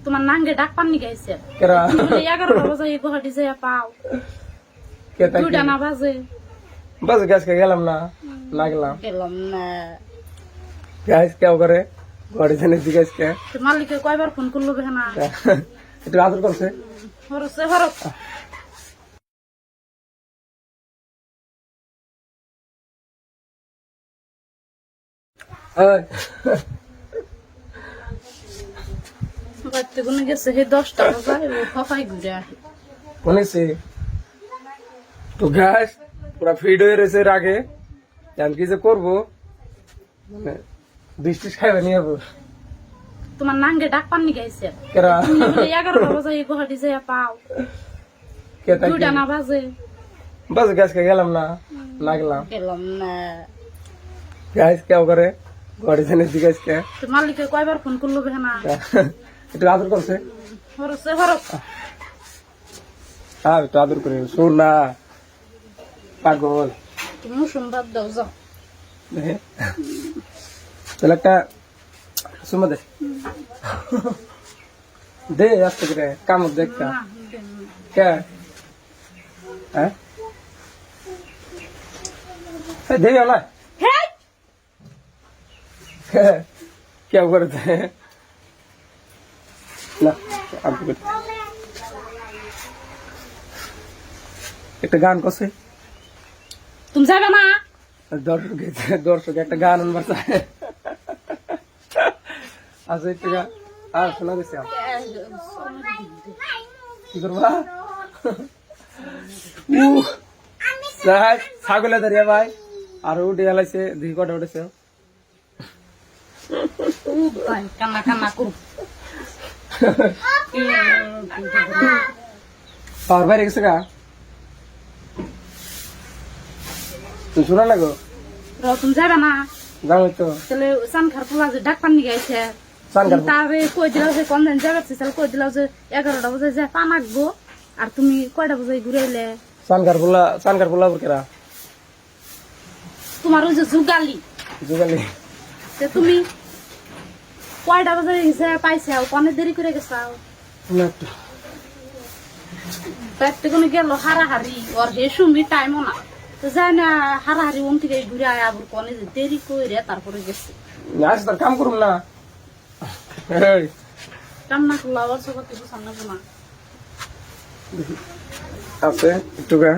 তোমার নাঙ্গে ডাক পাননি গাইছে কেরা 11টা বাজে গুহাটি যায় পাও কেতা দুইটা না বাজে বাস গ্যাস কে গেলাম না গেলাম না গ্যাস কেউ করে ঘরে জানে জিজ্ঞেস কে তো মালিকে কয়বার ফোন করলো বেহনা একটু আদর করছে হরসে হরস বাড়তে গুনে গেছে হে 10টা বাজে ও ফাফাই ঘুরে আসে শুনেছি তো গ্যাস পুরা ফিড হয়ে রয়েছে এর আগে আমি কি যে করবো মানে বৃষ্টি খাইবে নিয়ে যাবো তোমার নাঙ্গে ডাক পাননি গাইছে কেরা 11টা বাজে গুহাটি যায় পাও কেতা দুইটা না বাজে বাস গ্যাস কে গেলাম না গেলাম না গ্যাস কেউ করে ঘরে জানে জিজ্ঞেস কে তো মালিকে কয়বার ফোন করলো বেহনা একটু আদর করছে হরসে হরস হ্যাঁ একটু আদর করে শোন না পাগল তুমি সুন্দর দাও যাও তাহলে একটা সুমা দে দে আসতে করে কামড় দেখ না, কে হ্যাঁ দে না হেই! क्या करते हैं না একটা গান করছে তুমি যাবে না দর্শক একটা গান আনবার চায় আচ্ছা একটা গান আর শোনা গেছে কি করবা ছাগলে দাঁড়িয়ে ভাই আর উঠে গেলাইছে দুই কটা উঠেছে কান্না কান্না করু পাওয়ার বাইরে গেছে গা তুই শোনা না গো তুমি যাবে না যাও তো তাহলে সানখার পোলা যে ডাক পানি গাইছে সানখার তারে কই দিলাও যে কোন দিন যাবে তাহলে কই দিলাও যে 11টা বাজে যায় পা মাখবো আর তুমি কয়টা বাজে ঘুরাইলে সানকার পোলা কেরা তোমার ওই যে যুগালি তুমি কয়টা বাজে গেছে পাইছে কনে দেরি করে গেছাও ব্যাগটা কোনো গেল হারাহারি ওর হে সুমি টাইমও না তো যায় না হারাহারি ওন থেকে ঘুরে আয় আবার কনে যে দেরি করে তারপরে গেছে আজ তার কাম করুম না কাম না করলে আবার সবার কিছু সামনে না আছে একটু গা